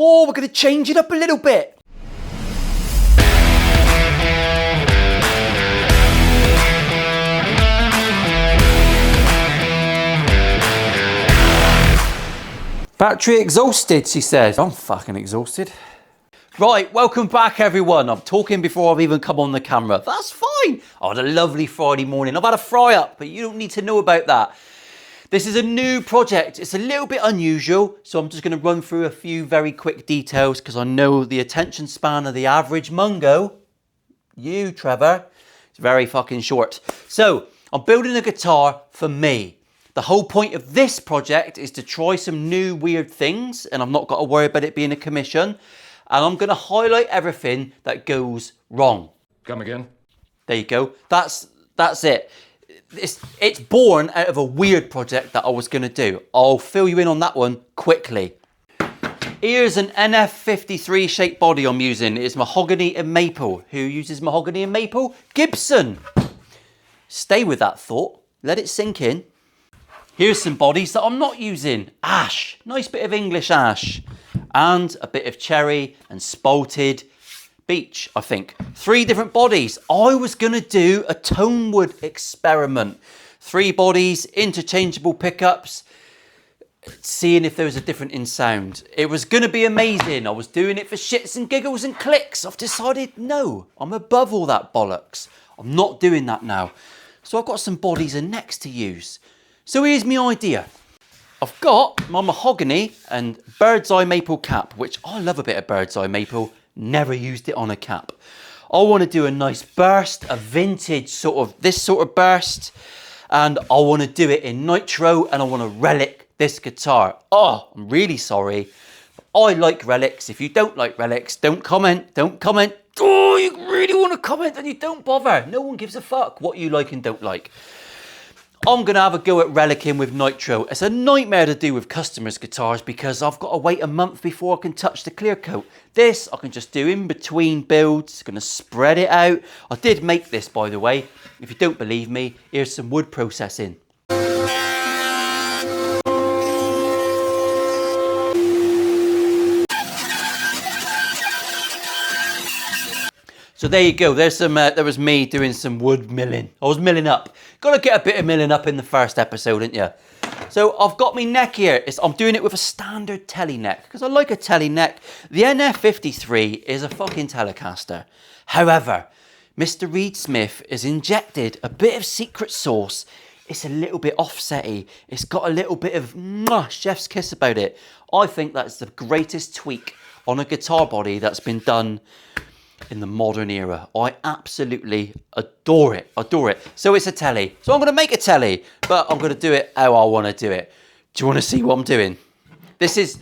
Oh, we're going to change it up a little bit. Battery exhausted, she says. I'm fucking exhausted. Right, welcome back everyone. I'm talking before I've even come on the camera. That's fine. I had a lovely Friday morning. I've had a fry up, but you don't need to know about that. This is a new project. It's a little bit unusual, so I'm just going to run through a few very quick details because I know the attention span of the average mungo, you Trevor, is very fucking short. So I'm building a guitar for me. The whole point of this project is to try some new weird things, and I've not got to worry about it being a commission. And I'm going to highlight everything that goes wrong. Come again? There you go. That's it. It's born out of a weird project that I was going to do. I'll fill you in on that one quickly. Here's an NF53 shaped body I'm using. It's mahogany and maple. Who uses mahogany and maple? Gibson. Stay with that thought. Let it sink in. Here's some bodies that I'm not using. Ash. Nice bit of English ash. And a bit of cherry and spalted beech, I think. 3 different bodies. I was going to do a tone wood experiment. 3 bodies, interchangeable pickups, seeing if there was a difference in sound. It was going to be amazing. I was doing it for shits and giggles and clicks. I've decided, no, I'm above all that bollocks. I'm not doing that now. So I've got some bodies and necks to use. So here's my idea. I've got my mahogany and bird's eye maple cap, which I love a bit of bird's eye maple. Never used it on a cap. I want to do a nice burst, a vintage this sort of burst. And I want to do it in nitro and I want to relic this guitar. Oh, I'm really sorry. I like relics. If you don't like relics, don't comment. Don't comment. Oh, you really want to comment and you don't bother. No one gives a fuck what you like and don't like. I'm going to have a go at relicing with nitro. It's a nightmare to do with customers' guitars because I've got to wait a month before I can touch the clear coat. This I can just do in between builds. Going to spread it out. I did make this, by the way. If you don't believe me, here's some wood processing. So there you go. There's some. There was me doing some wood milling. I was milling up. Got to get a bit of milling up in the first episode, didn't you? So I've got my neck here. I'm doing it with a standard Tele neck because I like a Tele neck. The NF53 is a fucking Telecaster. However, Mr. Reed Smith has injected a bit of secret sauce. It's a little bit offsetty. It's got a little bit of chef's kiss about it. I think that's the greatest tweak on a guitar body that's been done in the modern era. I absolutely adore it. Adore it. So it's a Tele. So I'm going to make a Tele, but I'm going to do it how I want to do it. Do you want to see what I'm doing? This is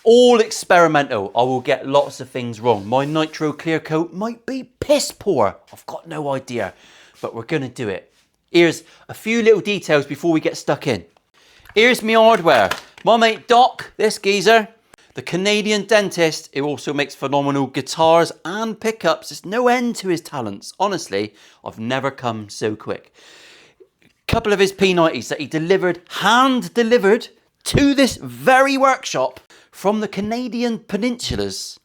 all experimental. I will get lots of things wrong. My nitro clear coat might be piss poor. I've got no idea, but we're going to do it. Here's a few little details before we get stuck in. Here's my hardware. My mate Doc, this geezer, the Canadian dentist, who also makes phenomenal guitars and pickups. There's no end to his talents. Honestly, I've never come so quick. Couple of his P90s that he delivered, hand delivered to this very workshop from the Canadian peninsulas.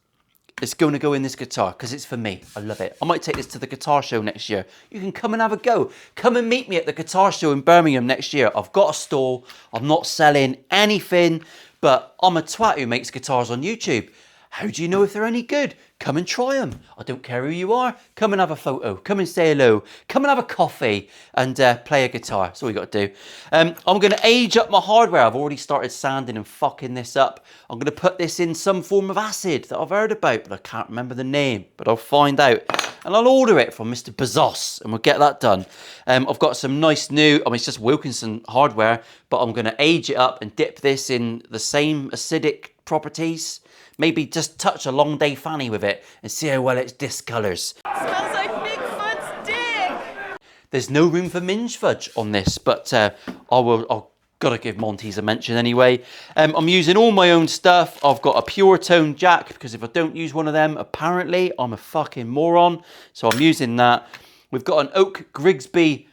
It's going to go in this guitar because it's for me. I love it. I might take this to the guitar show next year. You can come and have a go. Come and meet me at the guitar show in Birmingham next year. I've got a stall. I'm not selling anything. But I'm a twat who makes guitars on YouTube. How do you know if they're any good? Come and try them. I don't care who you are. Come and have a photo. Come and say hello. Come and have a coffee and play a guitar. That's all you got to do. I'm going to age up my hardware. I've already started sanding and fucking this up. I'm going to put this in some form of acid that I've heard about, but I can't remember the name. But I'll find out. And I'll order it from Mr. Bezos and we'll get that done. I've got some nice new, it's just Wilkinson hardware, but I'm going to age it up and dip this in the same acidic properties. Maybe just touch a long day fanny with it and see how well it discolours. Smells like Bigfoot's dick! There's no room for minge fudge on this, but I've got to give Monty's a mention anyway. I'm using all my own stuff. I've got a pure tone jack because if I don't use one of them, apparently I'm a fucking moron. So I'm using that. We've got an Oak Grigsby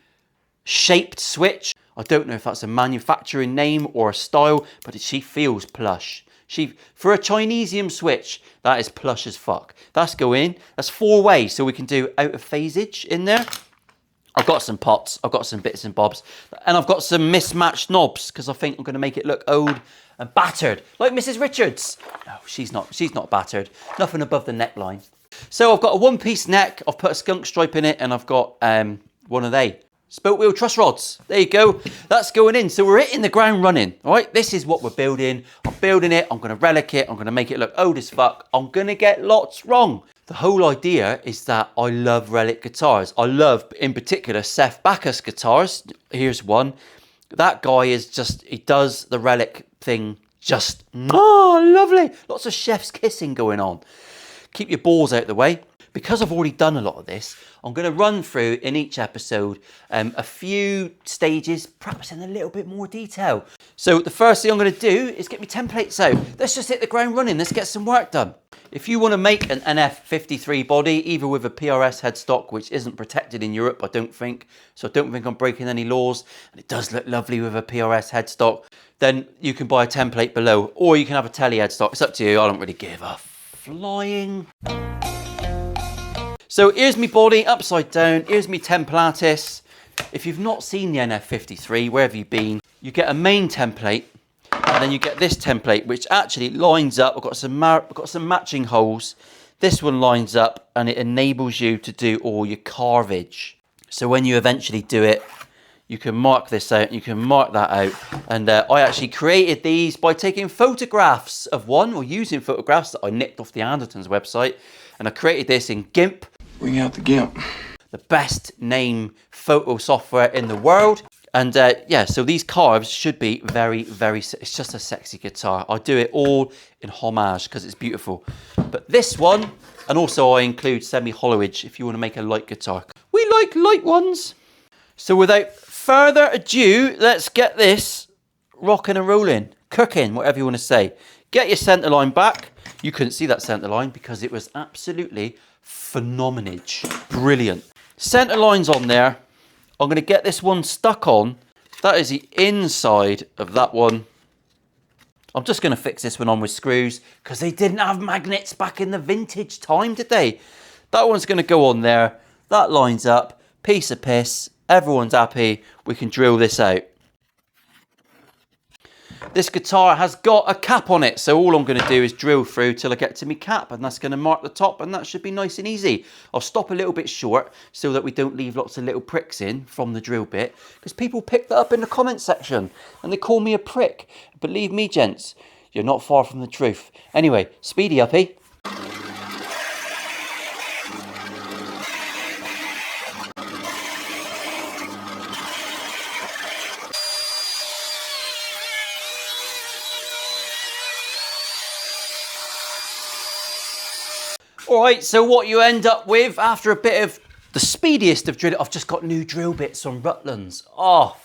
shaped switch. I don't know if that's a manufacturing name or a style, but she feels plush. For a Chinesium switch, that is plush as fuck. That's going, that's 4 ways, so we can do out of phaseage in there. I've got some pots, I've got some bits and bobs, and I've got some mismatched knobs because I think I'm going to make it look old and battered, like Mrs. Richards. No, she's not battered. Nothing above the neckline. So I've got a one-piece neck, I've put a skunk stripe in it, and I've got one of they spoke wheel truss rods. There you go. That's going in. So we're hitting the ground running. All right, this is what we're building. I'm building it. I'm going to relic it. I'm going to make it look old as fuck. I'm going to get lots wrong. The whole idea is that I love Relic guitars. I love, in particular, Seth Backus guitars. Here's one. That guy is just, he does the Relic thing just, oh, lovely. Lots of chef's kissing going on. Keep your balls out of the way. Because I've already done a lot of this, I'm going to run through in each episode a few stages, perhaps in a little bit more detail. So the first thing I'm going to do is get my templates out. Let's just hit the ground running. Let's get some work done. If you want to make an NF53 body, either with a PRS headstock, which isn't protected in Europe, I don't think, so I don't think I'm breaking any laws, and it does look lovely with a PRS headstock, then you can buy a template below, or you can have a Tele headstock. It's up to you. I don't really give a flying. So here's my body upside down, here's my templatis. If you've not seen the NF53, where have you been? You get a main template, and then you get this template, which actually lines up. I've got some matching holes. This one lines up, and it enables you to do all your carvage. So when you eventually do it, you can mark this out, you can mark that out. And I actually created these by taking photographs of one, or using photographs that I nicked off the Andertons website. And I created this in GIMP. Bring out the GIMP. The best name photo software in the world. And yeah, so these carves should be very, very, it's just a sexy guitar. I do it all in homage because it's beautiful. But this one, and also I include semi-hollowage if you want to make a light guitar. We like light ones. So without further ado, let's get this rocking and rolling, cooking, whatever you want to say. Get your centre line back. You couldn't see that centre line because it was absolutely phenomenal. Brilliant. Centre line's on there. I'm going to get this one stuck on. That is the inside of that one. I'm just going to fix this one on with screws because they didn't have magnets back in the vintage time, did they? That one's going to go on there. That lines up. Piece of piss. Everyone's happy. We can drill this out. This guitar has got a cap on it, so all I'm going to do is drill through till I get to my cap, and that's going to mark the top, and that should be nice and easy. I'll stop a little bit short so that we don't leave lots of little pricks in from the drill bit, because people pick that up in the comment section and they call me a prick. Believe me, gents, you're not far from the truth. Anyway, speedy uppy. Alright, so what you end up with after a bit of the speediest of drilling, I've just got new drill bits on Rutland's. Oh,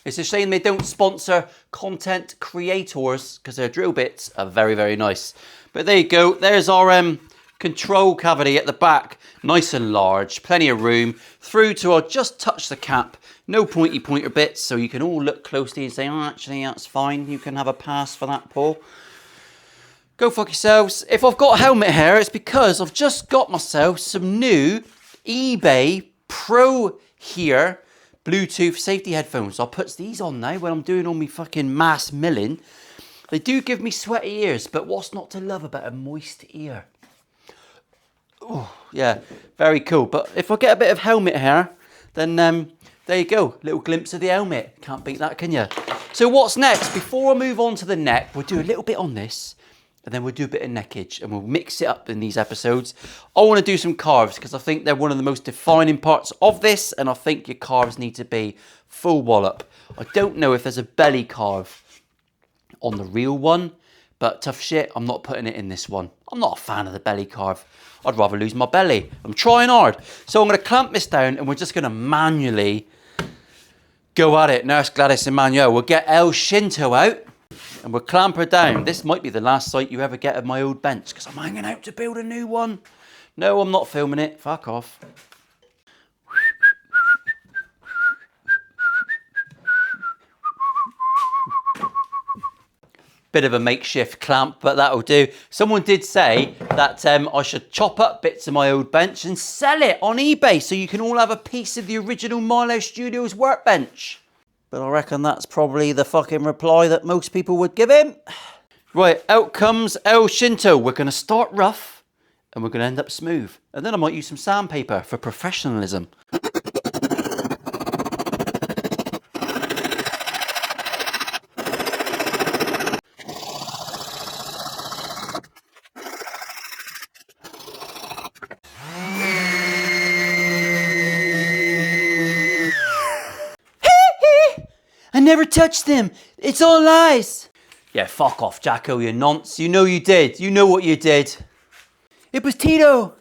it's a shame they don't sponsor content creators because their drill bits are very, very nice. But there you go, there's our control cavity at the back, nice and large, plenty of room. Through to, I'll just touch the cap, no pointer bits, so you can all look closely and say, oh, actually, that's fine, you can have a pass for that, Paul. Go fuck yourselves. If I've got helmet hair, it's because I've just got myself some new eBay Pro Hear Bluetooth safety headphones. I'll put these on now when I'm doing all my fucking mass milling. They do give me sweaty ears, but what's not to love about a moist ear? Oh, yeah, very cool. But if I get a bit of helmet hair, then there you go. Little glimpse of the helmet. Can't beat that, can you? So what's next? Before I move on to the neck, we'll do a little bit on this. And then we'll do a bit of neckage and we'll mix it up in these episodes. I want to do some carves because I think they're one of the most defining parts of this, and I think your carves need to be full wallop. I don't know if there's a belly carve on the real one, but tough shit, I'm not putting it in this one. I'm not a fan of the belly carve. I'd rather lose my belly. I'm trying hard. So I'm going to clamp this down and we're just going to manually go at it. Nurse Gladys Emmanuel. We'll get El Shinto out. And we'll clamp her down. This might be the last sight you ever get of my old bench because I'm hanging out to build a new one. No, I'm not filming it. Fuck off. Bit of a makeshift clamp, but that'll do. Someone did say that I should chop up bits of my old bench and sell it on eBay so you can all have a piece of the original Milo Studios workbench. But I reckon that's probably the fucking reply that most people would give him. Right, out comes El Shinto. We're going to start rough and we're going to end up smooth. And then I might use some sandpaper for professionalism. I never touched them. It's all lies. Yeah, fuck off, Jacko, you nonce. You know you did. You know what you did. It was Tito.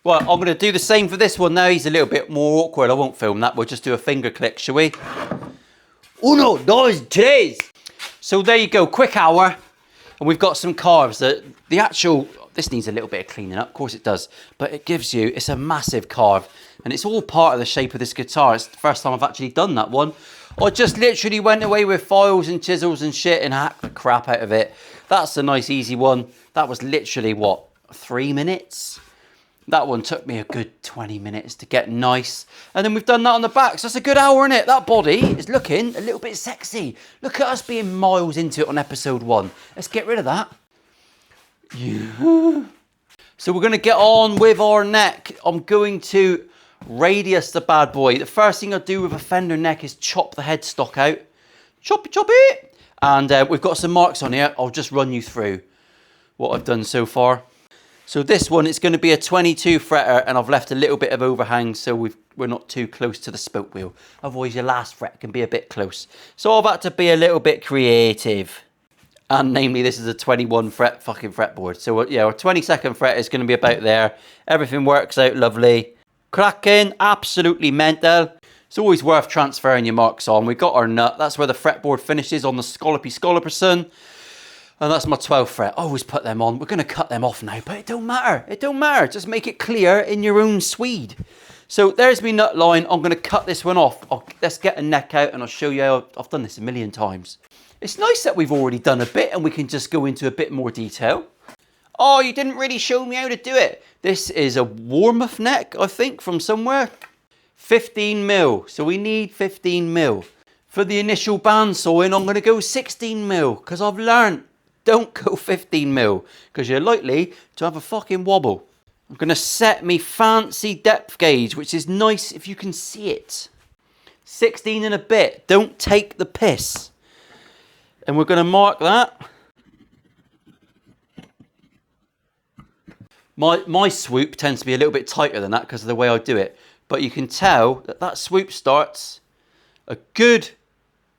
Well, I'm going to do the same for this one now. He's a little bit more awkward. I won't film that. We'll just do a finger click, shall we? Uno, dos, tres. So there you go. Quick hour. And we've got some carves. The actual... This needs a little bit of cleaning up. Of course it does. But it gives you... It's a massive carve. And it's all part of the shape of this guitar. It's the first time I've actually done that one. I just literally went away with files and chisels and shit and hacked the crap out of it. That's a nice easy one. That was literally, what, 3 minutes? That one took me a good 20 minutes to get nice. And then we've done that on the back. So that's a good hour, in it. That body is looking a little bit sexy. Look at us being miles into it on episode 1. Let's get rid of that. Yeah. So we're going to get on with our neck. I'm going to radius the bad boy. The first thing I do with a Fender neck is chop the headstock out. Chop it. And we've got some marks on here. I'll just run you through what I've done so far. So this one, it's going to be a 22 fretter, and I've left a little bit of overhang so we're not too close to the spoke wheel. Otherwise your last fret can be a bit close. So I've had to be a little bit creative. And namely, this is a 21 fret fucking fretboard. So yeah, our 22nd fret is going to be about there. Everything works out lovely. Cracking, absolutely mental. It's always worth transferring your marks on. We've got our nut. That's where the fretboard finishes on the scallopy. And that's my 12th fret. I always put them on. We're going to cut them off now, but it don't matter. It don't matter. Just make it clear in your own Swede. So there's my nut line. I'm going to cut this one off. Let's get a neck out and I'll show you how I've done this a million times. It's nice that we've already done a bit and we can just go into a bit more detail. Oh, you didn't really show me how to do it. This is a Warmouth neck, I think, from somewhere. 15 mil. So we need 15 mil. For the initial bandsawing, I'm going to go 16 mil because I've learned don't go 15 mil because you're likely to have a fucking wobble. I'm going to set me fancy depth gauge, which is nice if you can see it. 16 and a bit. Don't take the piss. And we're going to mark that. My swoop tends to be a little bit tighter than that because of the way I do it. But you can tell that swoop starts a good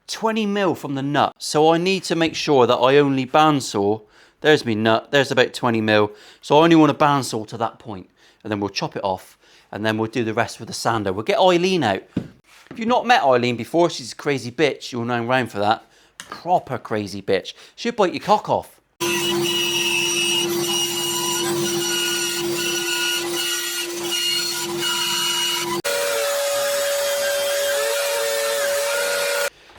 20 mil from the nut. So I need to make sure that I only bandsaw. There's my nut. There's about 20 mil. So I only want to bandsaw to that point. And then we'll chop it off. And then we'll do the rest with the sander. We'll get Eileen out. If you've not met Eileen before, she's a crazy bitch. You'll know round for that. Proper crazy bitch. She'll bite your cock off.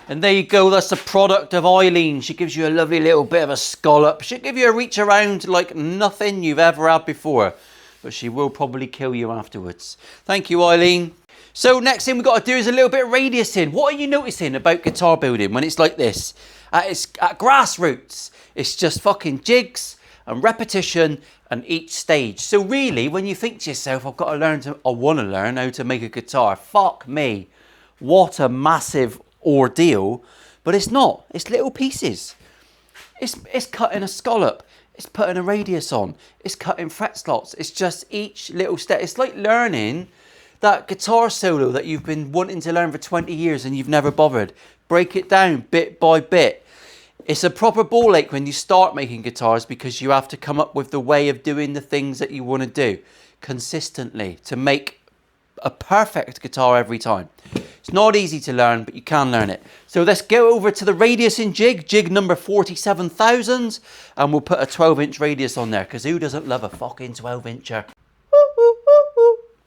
And there you go, that's the product of Eileen. She gives you a lovely little bit of a scallop. She'll give you a reach around like nothing you've ever had before. But she will probably kill you afterwards. Thank you, Eileen. So next thing we've got to do is a little bit of radiusing. What are you noticing about guitar building when it's like this? At grassroots, it's just fucking jigs and repetition and each stage. So really, when you think to yourself, I want to learn how to make a guitar. Fuck me. What a massive ordeal. But it's not. It's little pieces. It's cutting a scallop. It's putting a radius on. It's cutting fret slots. It's just each little step. It's like learning that guitar solo that you've been wanting to learn for 20 years and you've never bothered. Break it down bit by bit. It's a proper ball ache when you start making guitars because you have to come up with the way of doing the things that you want to do consistently to make a perfect guitar every time. It's not easy to learn, but you can learn it. So let's go over to the radiusing jig number 47,000, and we'll put a 12-inch radius on there because who doesn't love a fucking 12-incher?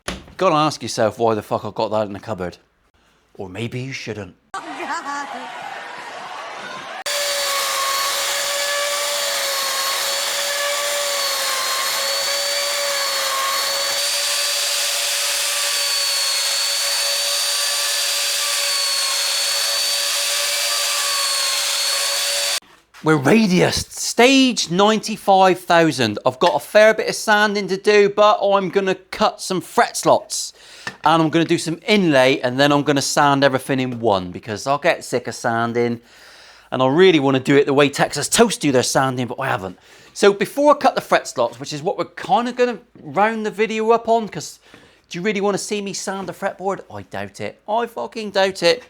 You've got to ask yourself why the fuck I got that in the cupboard. Or maybe you shouldn't. We're radius, stage 95,000. I've got a fair bit of sanding to do, but I'm gonna cut some fret slots and I'm gonna do some inlay, and then I'm gonna sand everything in one because I'll get sick of sanding and I really wanna do it the way Texas Toast do their sanding, but I haven't. So before I cut the fret slots, which is what we're kind of gonna round the video up on, because do you really wanna see me sand a fretboard? I doubt it, I fucking doubt it.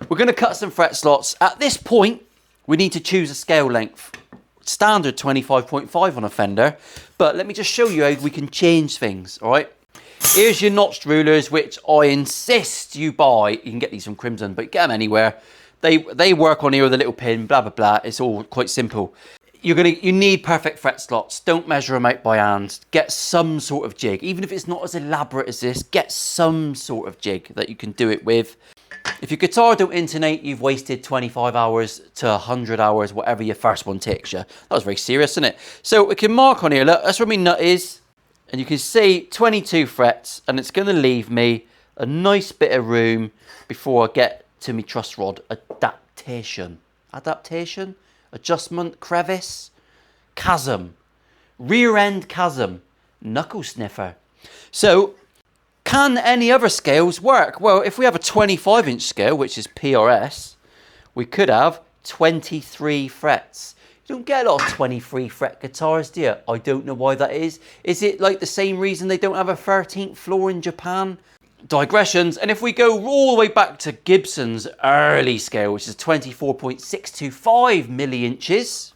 We're gonna cut some fret slots. At this point, we need to choose a scale length. Standard 25.5 on a Fender, but let me just show you how we can change things, all right? Here's your notched rulers, which I insist you buy. You can get these from Crimson, but get them anywhere. They work on here with a little pin, blah, blah, blah. It's all quite simple. You need perfect fret slots. Don't measure them out by hand. Get some sort of jig. Even if it's not as elaborate as this, get some sort of jig that you can do it with. If your guitar don't intonate, you've wasted 25 hours to 100 hours, whatever your first one takes you. That was very serious, isn't it? So we can mark on here, look, that's where my nut is. And you can see 22 frets, and it's going to leave me a nice bit of room before I get to my truss rod adaptation. Adaptation? Adjustment, crevice, chasm, rear end chasm, knuckle sniffer. So, can any other scales work? Well, if we have a 25-inch scale, which is PRS, we could have 23 frets. You don't get a lot of 23 fret guitars, do you? I don't know why that is. Is it like the same reason they don't have a 13th floor in Japan? Digressions. And if we go all the way back to Gibson's early scale, which is 24.625 milli-inches,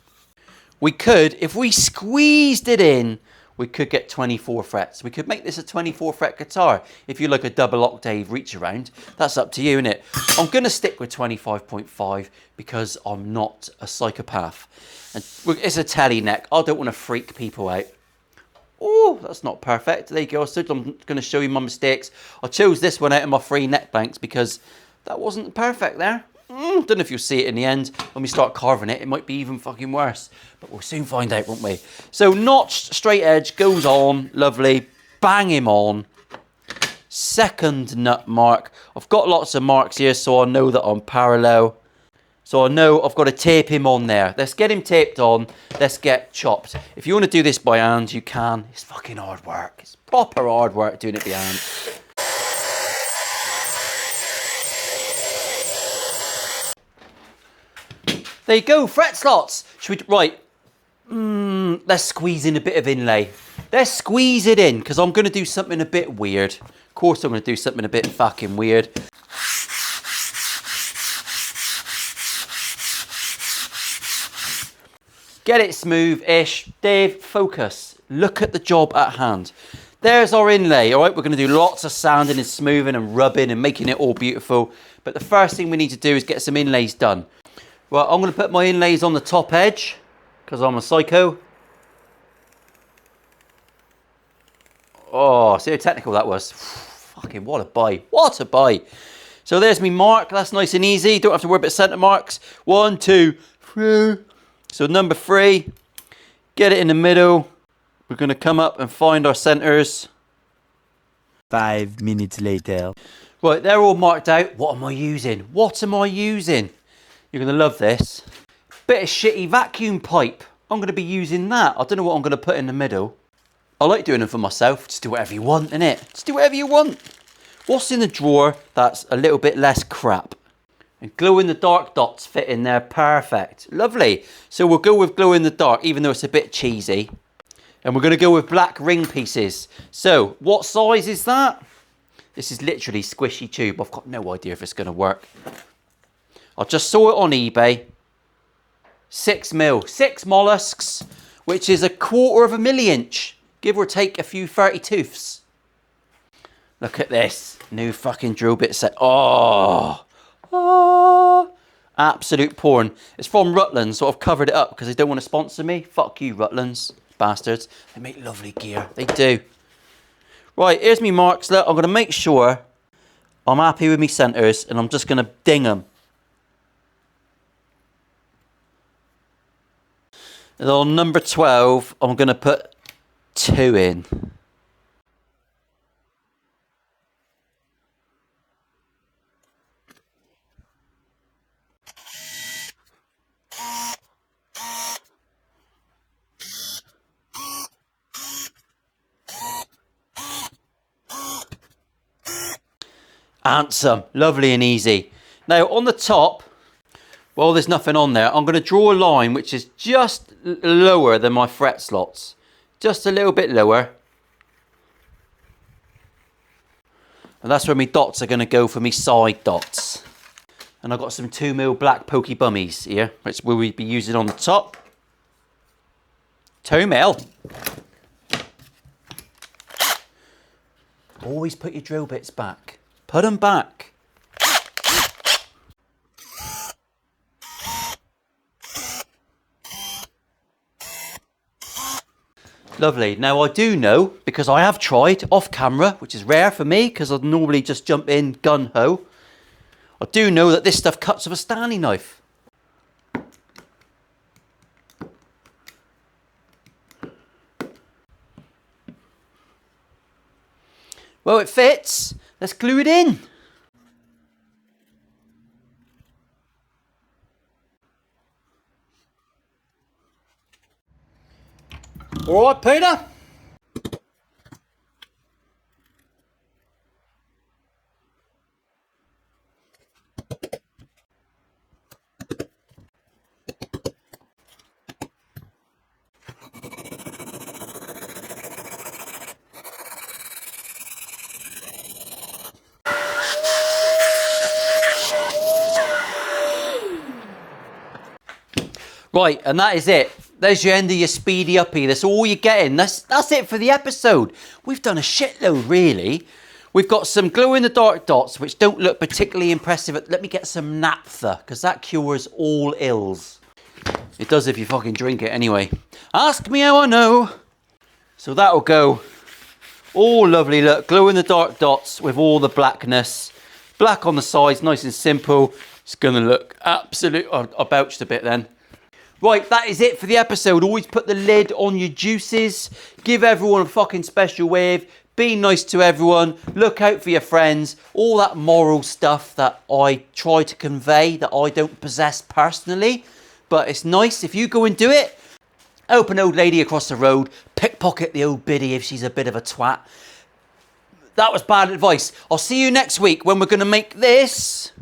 we could, if we squeezed it in, we could get 24 frets. We could make this a 24 fret guitar. If you like a double octave reach around, that's up to you, innit? I'm gonna stick with 25.5 because I'm not a psychopath. And it's a Tele neck. I don't wanna freak people out. Oh, that's not perfect. There you go. I'm gonna show you my mistakes. I chose this one out of my free neck blanks because that wasn't perfect there. Don't know if you'll see it in the end. When we start carving it, it might be even fucking worse. But we'll soon find out, won't we? So notched straight edge goes on. Lovely. Bang him on. Second nut mark. I've got lots of marks here, so I know that I'm parallel. So I know I've got to tape him on there. Let's get him taped on. Let's get chopped. If you want to do this by hand, you can. It's fucking hard work. It's proper hard work doing it by hand. There you go, fret slots. Should we, right, let's squeeze in a bit of inlay. Let's squeeze it in, because I'm going to do something a bit weird. Of course I'm going to do something a bit fucking weird. Get it smooth-ish. Dave, focus. Look at the job at hand. There's our inlay, all right? We're going to do lots of sanding and smoothing and rubbing and making it all beautiful. But the first thing we need to do is get some inlays done. Right, I'm going to put my inlays on the top edge because I'm a psycho. Oh, see how technical that was? Fucking what a buy. What a buy. So there's me mark. That's nice and easy. Don't have to worry about centre marks. 1, 2, 3. So number 3. Get it in the middle. We're going to come up and find our centres. 5 minutes later. Right, they're all marked out. What am I using? What am I using? You're going to love this. Bit of shitty vacuum pipe. I'm going to be using that. I don't know what I'm going to put in the middle. I like doing them for myself. Just do whatever you want, innit? Just do whatever you want. What's in the drawer that's a little bit less crap? And glow in the dark dots fit in there. Perfect. Lovely. So we'll go with glow in the dark, even though it's a bit cheesy. And we're going to go with black ring pieces. So what size is that? This is literally squishy tube. I've got no idea if it's going to work. I just saw it on eBay. 6 mil. 6 mollusks, which is 1/4 milli-inch. Give or take a few 32ths. Look at this. New fucking drill bit set. Oh. Oh. Absolute porn. It's from Rutland's, so I've covered it up because they don't want to sponsor me. Fuck you, Rutland's. Bastards. They make lovely gear. They do. Right, here's me marks. Look, I'm going to make sure I'm happy with me centres and I'm just going to ding them. And on number 12, I'm going to put 2 in. Handsome, lovely and easy. Now on the top, well, there's nothing on there. I'm going to draw a line which is just lower than my fret slots. Just a little bit lower. And that's where my dots are going to go for me side dots. And I've got some 2mm black pokey bummies here, which we'll be using on the top. 2mm. Always put your drill bits back. Put them back. Lovely. Now I do know, because I have tried off camera, which is rare for me because I'd normally just jump in gun-ho. I do know that this stuff cuts with a Stanley knife. Well, it fits. Let's glue it in. All right, Peter. Right, and that is it. There's your end of your speedy uppy. That's all you're getting. That's it for the episode. We've done a shitload, really. We've got some glow-in-the-dark dots, which don't look particularly impressive. Let me get some naphtha, because that cures all ills. It does if you fucking drink it anyway. Ask me how I know. So that'll go. All lovely, look. Glow-in-the-dark dots with all the blackness. Black on the sides, nice and simple. It's going to look absolute... I belched a bit then. Right, that is it for the episode. Always put the lid on your juices. Give everyone a fucking special wave. Be nice to everyone. Look out for your friends. All that moral stuff that I try to convey that I don't possess personally. But it's nice if you go and do it. Help an old lady across the road. Pickpocket the old biddy if she's a bit of a twat. That was bad advice. I'll see you next week when we're going to make this...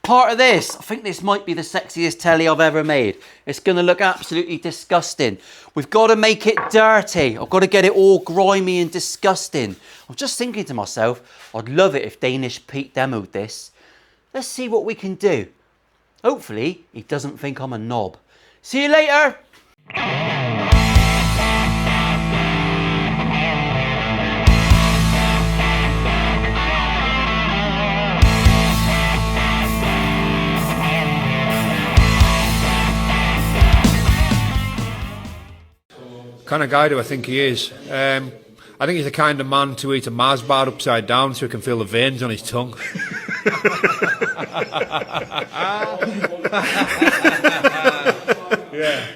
part of this. I think this might be the sexiest telly I've ever made. It's going to look absolutely disgusting. We've got to make it dirty. I've got to get it all grimy and disgusting. I'm just thinking to myself, I'd love it if Danish Pete demoed this. Let's see what we can do. Hopefully, he doesn't think I'm a knob. See you later. Kind of guy do I think he is. I think he's the kind of man to eat a Mars bar upside down so he can feel the veins on his tongue. Yeah.